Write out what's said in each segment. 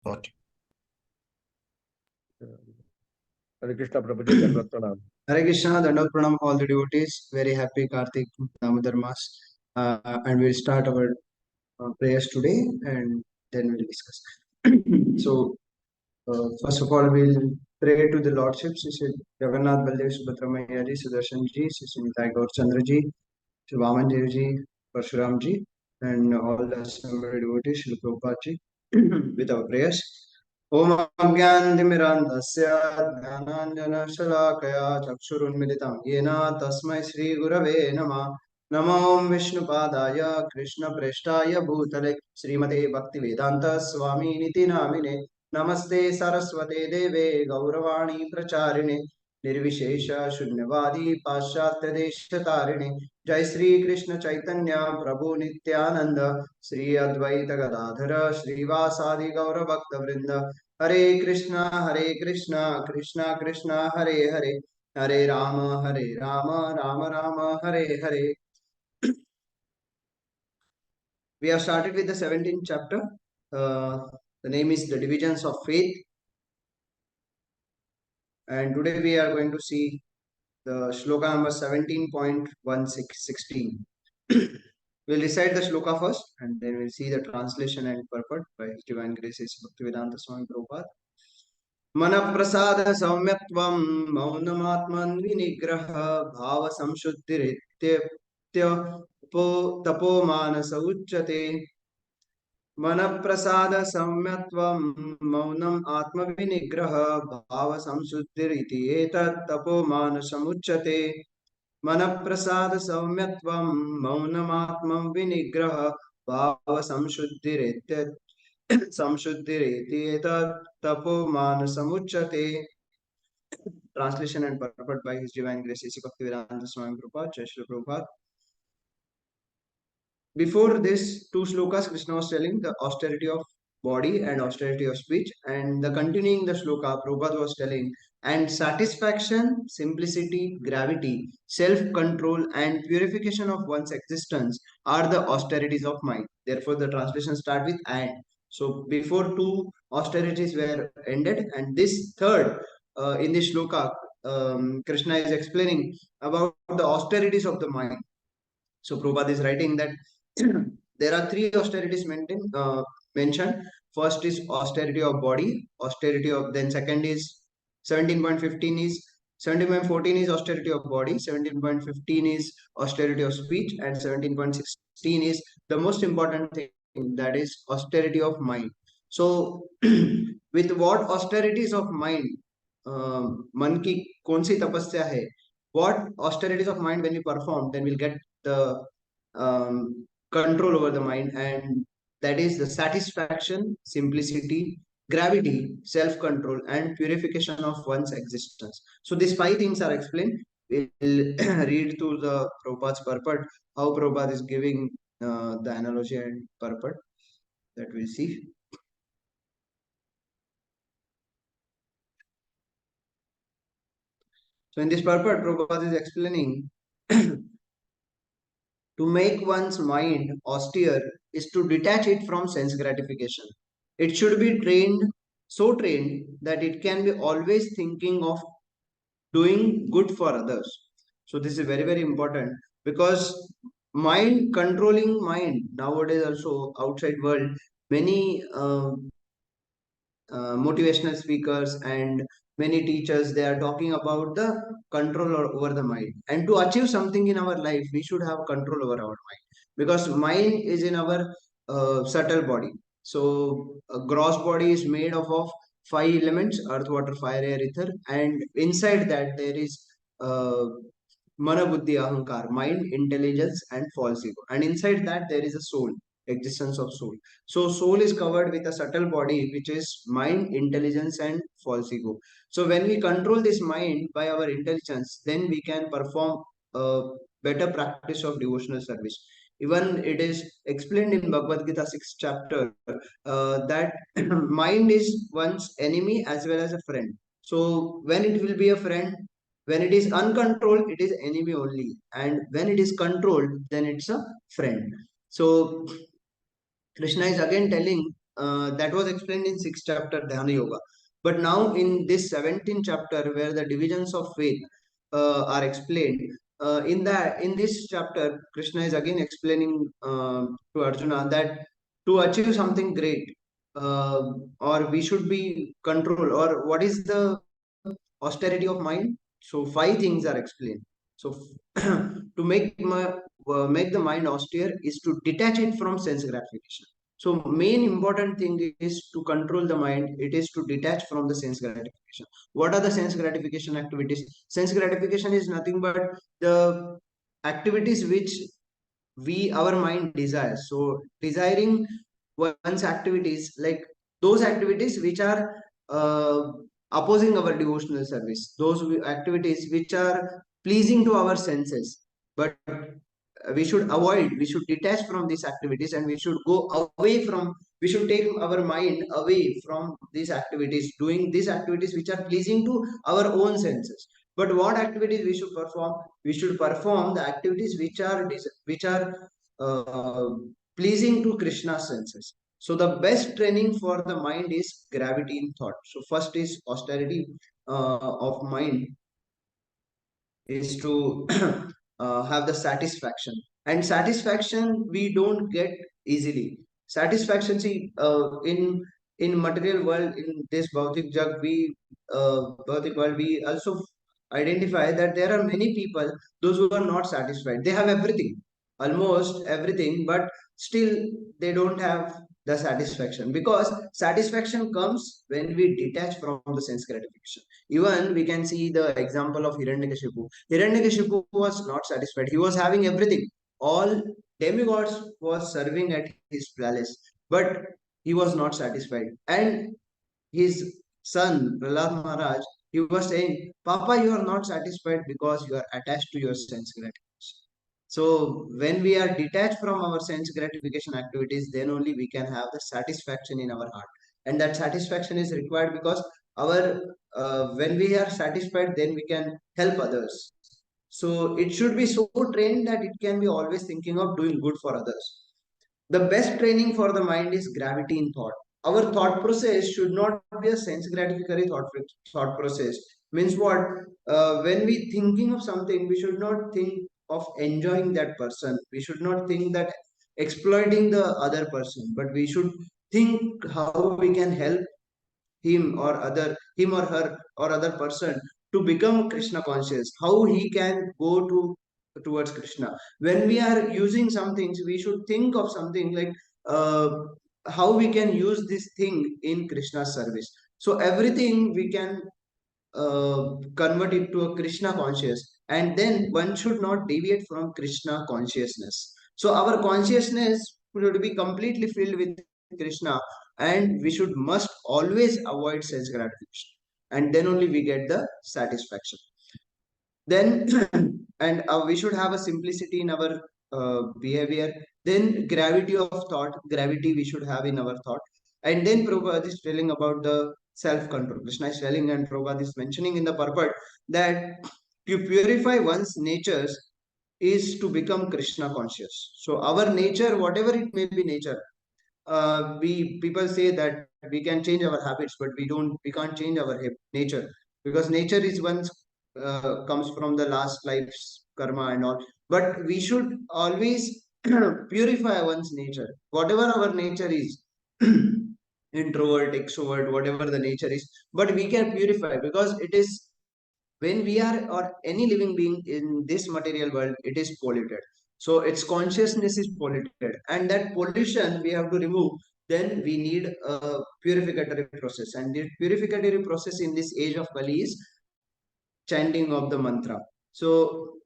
Okay. Hare Krishna, Prabhuji, Dandavat Pranam. Hare Krishna, Dandavat Pranam, all the devotees. Very happy Kartik Damodar Mas. And we'll start our prayers today and then we'll discuss. So, first of all, we'll pray to the Lordship, Sri Jagannath Baldev Subhadra Maiya Ji, Sudarshan Ji, Sri Nitai Gaur Chandra Ji, Sri Vaman Dev Ji, Parshuram Ji, and all the assembled devotees, Sri Prabhupada Ji, with our prayers. Om Agyantimirandasya Jnananjana Chakshurunmilitam Yena Tasmai Shri Gurave Namah Namo Om Vishnupadaya Krishna Preshtaya Bhutale Srimate Bhaktivedanta Swami Niti Namine Namaste Saraswate Deve Gauravani Pracharine Nirvishesha Shunyavadi Paschatya Deshatarine Jai Sri Krishna Chaitanya Prabhu Nityananda Sri Advaita Gadadhara Sri Vasadi Gaura Bhakta Vrinda Hare Krishna Krishna Krishna Hare Hare Hare Rama Rama Rama Hare Hare. We have started with the 17th chapter. The name is The Divisions of Faith. And today we are going to see the shloka number 17.16. We'll recite the shloka first and then we'll see the translation and purport by His Divine Graces Bhaktivedanta Swami Prabhupada. Mana prasada saumyatvam maunamatman vinigraha bhava samshuddhirityapyo tapo manasa uchyate. Mana prasada saumyatvam maunam atma vinigraha bhava samshuddhiriti etat tapo manasam uchyate. Mana prasada saumyatvam maunamatma vinigraha bhava samshuddhirityapyo Samshuddhireti etat tapo manasamucchate. Translation and purport by His Divine Grace A.C. Bhaktivedanta Swami Prabhupada, Jai Shri Prabhupada. Before this two shlokas, Krishna was telling the austerity of body and austerity of speech, and the continuing the shloka, Prabhupada was telling, and satisfaction, simplicity, gravity, self-control, and purification of one's existence are the austerities of mind. Therefore, the translation start with and. So before two austerities were ended, and this third in this shloka, Krishna is explaining about the austerities of the mind. So Prabhupada is writing that there are three austerities mentioned. First is austerity of body, austerity of, then second is 17.15 is 17.14 is austerity of body, 17.15 is austerity of speech, and 17.16 is the most important thing, that is austerity of mind. So with what austerities of mind, मन की कौन सी तपस्या है, what austerities of mind when we perform, then we'll get the control over the mind, and that is the satisfaction, simplicity, gravity, self-control, and purification of one's existence. So these five things are explained. We'll read through the Prabhupada's purport, how Prabhupada is giving the analogy and purport, that we'll see. So in this purport, Prabhupada is explaining to make one's mind austere is to detach it from sense gratification. It should be trained, so trained that it can be always thinking of doing good for others. So this is very, very important, because mind, controlling mind, nowadays also outside world, many motivational speakers and many teachers, they are talking about the control over the mind, and to achieve something in our life we should have control over our mind, because mind is in our subtle body. So a gross body is made of five elements: earth, water, fire, air, ether, and inside that there is mana, buddhi, ahankar, mind, intelligence, and false ego, and inside that there is a soul, existence of soul. So soul is covered with a subtle body, which is mind, intelligence, and false ego. So when we control this mind by our intelligence, then we can perform a better practice of devotional service. Even it is explained in Bhagavad Gita 6th chapter that mind is one's enemy as well as a friend. So when it will be a friend, when it is uncontrolled, it is enemy only, and when it is controlled, then it's a friend. So Krishna is again telling that was explained in 6th chapter Dhyana Yoga. But now in this 17th chapter, where the divisions of faith are explained, in this chapter, Krishna is again explaining to Arjuna that to achieve something great, or we should be control, or what is the austerity of mind. So five things are explained. So to make the mind austere is to detach it from sense gratification. So main important thing is to control the mind. It is to detach from the sense gratification. What are the sense gratification activities? Sense gratification is nothing but the activities which we our mind desires. So desiring one's activities, like those activities which are uh, opposing our devotional service, those activities which are pleasing to our senses, but we should detach from these activities, and we should go away from, we should take our mind away from these activities, doing these activities which are pleasing to our own senses. But what activities we should perform? We should perform the activities which are uh, pleasing to Krishna's senses. So the best training for the mind is gravity in thought. So first is austerity of mind, is to have the satisfaction. And satisfaction we don't get easily. Satisfaction, see, in material world, in this bhautik jug, bhautik world, we also identify that there are many people, those who are not satisfied. They have everything, almost everything, but still they don't have the satisfaction, because satisfaction comes when we detach from the sense gratification. Even we can see the example of Hiranyakashipu. Hiranyakashipu was not satisfied. He was having everything. All demigods was serving at his palace, but he was not satisfied. And his son, Prahlad Maharaj, he was saying, Papa, you are not satisfied because you are attached to your sense gratification. So when we are detached from our sense gratification activities, then only we can have the satisfaction in our heart. And that satisfaction is required because our when we are satisfied, then we can help others. So it should be so trained that it can be always thinking of doing good for others. The best training for the mind is gravity in thought. Our thought process should not be a sense gratificatory thought process. Means what? When we thinking of something, we should not think of enjoying that person. We should not think that exploiting the other person, but we should think how we can help him or her or other person to become Krishna conscious, how he can go towards Krishna. When we are using some things, we should think of something like uh, how we can use this thing in Krishna's service. So everything we can convert it to a Krishna conscious, and then one should not deviate from Krishna consciousness. So our consciousness should be completely filled with Krishna, and we should must always avoid sense gratification, and then only we get the satisfaction. Then and we should have a simplicity in our behavior. Then gravity we should have in our thought. And then Prabhupada is telling about the self-control. Krishna is telling, and Prabhupada is mentioning in the purport, that to purify one's natures is to become Krishna conscious. So our nature, whatever it may be nature, we people say that we can change our habits, but we can't change our nature, because nature is once comes from the last life's karma and all. But we should always purify one's nature, whatever our nature is. Introvert, extrovert, whatever the nature is, but we can purify, because it is, when we are, or any living being in this material world, it is polluted. So its consciousness is polluted, and that pollution we have to remove. Then we need a purificatory process, and the purificatory process in this age of Kali is chanting of the mantra. So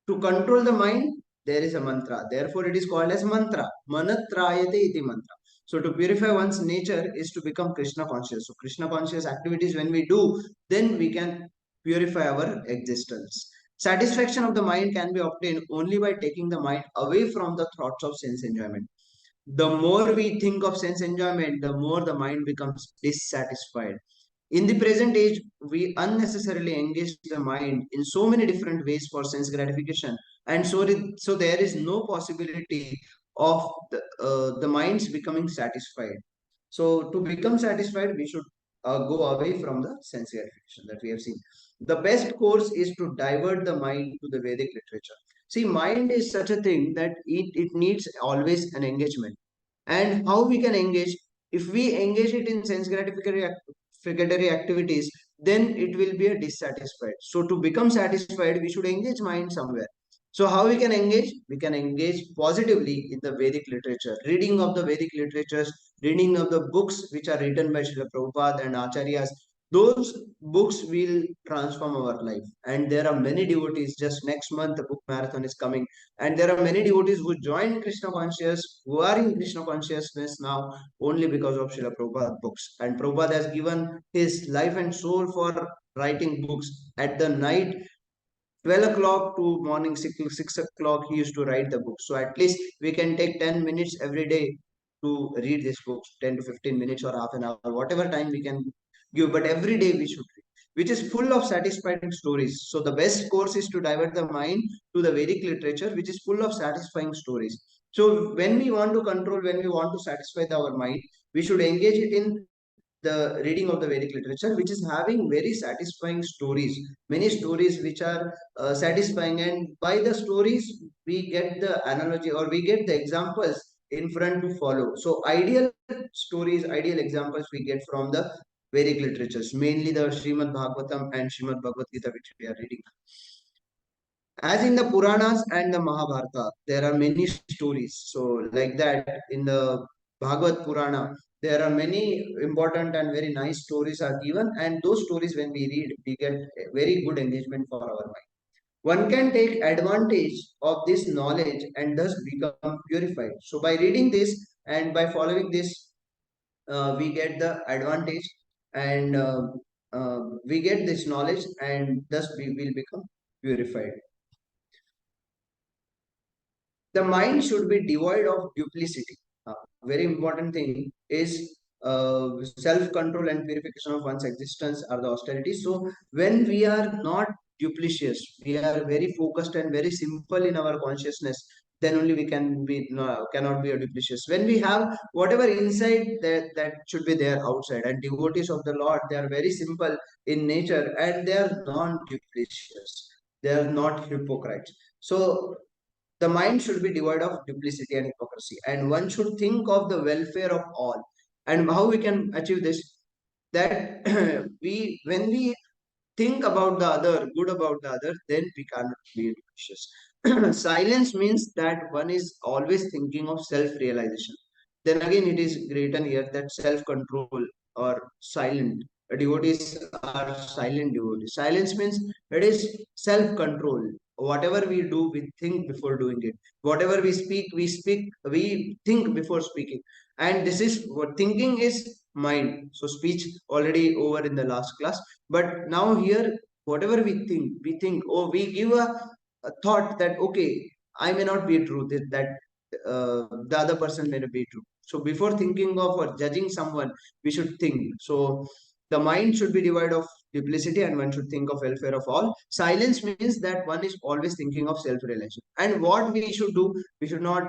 to control the mind, there is a mantra, therefore it is called as mantra. Manatrayate iti mantra. So to purify one's nature is to become Krishna conscious. So Krishna conscious activities when we do, then we can purify our existence. Satisfaction of the mind can be obtained only by taking the mind away from the thoughts of sense enjoyment. The more we think of sense enjoyment, the more the mind becomes dissatisfied. In the present age, we unnecessarily engage the mind in so many different ways for sense gratification, and so there is no possibility of the minds becoming satisfied. So to become satisfied, we should go away from the sense gratification that we have seen. The best course is to divert the mind to the Vedic literature. See, mind is such a thing that it needs always an engagement. And how we can engage? If we engage it in sense gratificatory activities, then it will be a dissatisfied. So to become satisfied, we should engage mind somewhere. So how we can engage? We can engage positively in the Vedic literature, reading of the Vedic literatures, reading of the books which are written by Srila Prabhupada and Acharyas. Those books will transform our life. And there are many devotees. Just next month, the book marathon is coming. And there are many devotees who join Krishna conscious, who are in Krishna consciousness now only because of Srila Prabhupada books. And Prabhupada has given his life and soul for writing books. At the night, 12 o'clock to morning 6 o'clock, he used to write the book. So at least we can take 10 minutes every day to read this book, 10 to 15 minutes or half an hour, whatever time we can give. But every day we should read, which is full of satisfying stories. So the best course is to divert the mind to the Vedic literature, which is full of satisfying stories. So when we want to control, when we want to satisfy our mind, we should engage it in the reading of the Vedic literature, which is having very satisfying stories, many stories which are satisfying, and by the stories we get the analogy or we get the examples in front to follow. So ideal stories, ideal examples we get from the Vedic literatures, mainly the Srimad Bhagavatam and Srimad Bhagavad Gita, which we are reading. As in the Puranas and the Mahabharata, there are many stories. So, like that, in the Bhagavad Purana, there are many important and very nice stories are given, and those stories, when we read, we get a very good engagement for our mind. One can take advantage of this knowledge and thus become purified. So, by reading this and by following this, we get the advantage and we get this knowledge, and thus we will become purified. The mind should be devoid of duplicity. Very important thing is self-control and purification of one's existence are the austerities. So when we are not duplicitous, we are very focused and very simple in our consciousness, then only we can be no, cannot be a duplicitous. When we have whatever inside, that should be there outside. And devotees of the Lord, they are very simple in nature and they are non-duplicitous. They are not hypocrites. So the mind should be devoid of duplicity and hypocrisy, and one should think of the welfare of all. And how we can achieve this? That we, when we think about the other, good about the other, then we cannot be vicious. Silence means that one is always thinking of self-realization. Then again, it is written here that self-control or silent devotees are silent devotees. Silence means it is self-control. Whatever we do, we think before doing it. Whatever we speak, we think before speaking. And this is what thinking is mind. So speech already over in the last class, but now here, whatever we think, or we give a thought that, okay, I may not be true, that the other person may not be true. So before thinking of or judging someone, we should think. So the mind should be devoid of duplicity and one should think of welfare of all. Silence means that one is always thinking of self-realization. And what we should do, we should not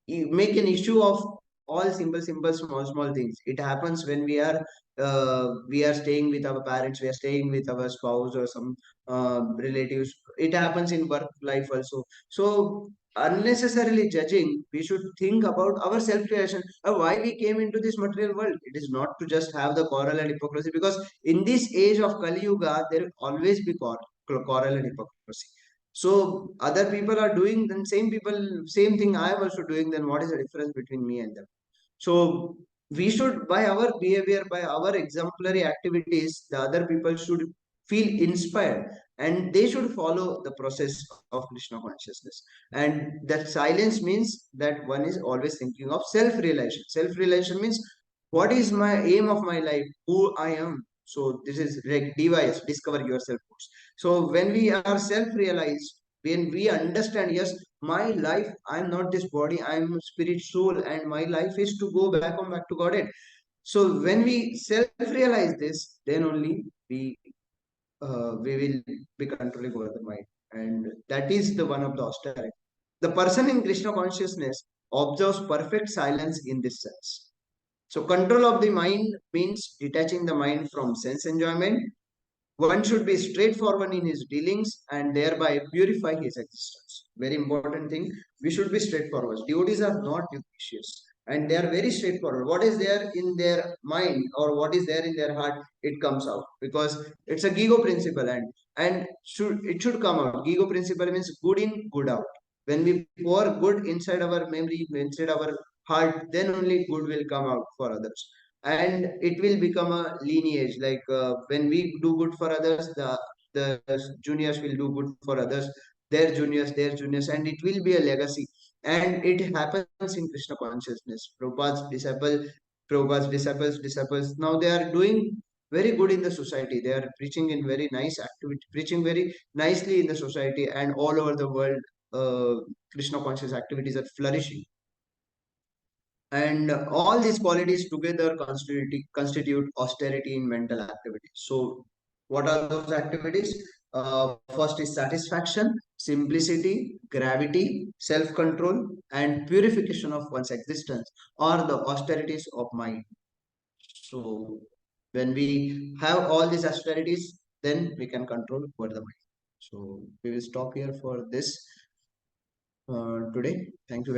make an issue of all simple, small things. It happens when we are staying with our parents, we are staying with our spouse or some relatives. It happens in work life also. So unnecessarily judging, we should think about our self-creation, why we came into this material world. It is not to just have the quarrel and hypocrisy, because in this age of Kali Yuga, there will always be quarrel and hypocrisy. So other people are doing, then same people, same thing I am also doing, then what is the difference between me and them? So we should, by our behavior, by our exemplary activities, the other people should feel inspired and they should follow the process of Krishna consciousness. And that silence means that one is always thinking of self-realization. Self-realization means what is my aim of my life, who I am. So this is like DYS, discover yourself course. So when we are self-realized, when we understand, yes, my life, I'm not this body, I'm spirit soul, and my life is to go back to Godhead. So when we self-realize this, then only we will be controlling over the mind. And that is the one of the austerity. The person in Krishna consciousness observes perfect silence in this sense. So control of the mind means detaching the mind from sense enjoyment. One should be straightforward in his dealings and thereby purify his existence. Very important thing. We should be straightforward. Devotees are not duplicitous and they are very straightforward. What is there in their mind or what is there in their heart, it comes out because it's a Gigo principle and it should come out. Gigo principle means good in, good out. When we pour good inside our memory, inside our heart, then only good will come out for others and it will become a lineage like when we do good for others, the juniors will do good for others, their juniors, and it will be a legacy. And it happens in Krishna consciousness. Prabhupada's disciples, now they are doing very good in the society. They are preaching in very nice activity, preaching very nicely in the society, and all over the world Krishna conscious activities are flourishing. And all these qualities together constitute austerity in mental activities. So what are those activities? First is satisfaction, simplicity, gravity, self-control, and purification of one's existence, or the austerities of mind. So when we have all these austerities, then we can control over the mind. So we will stop here for this today. Thank you very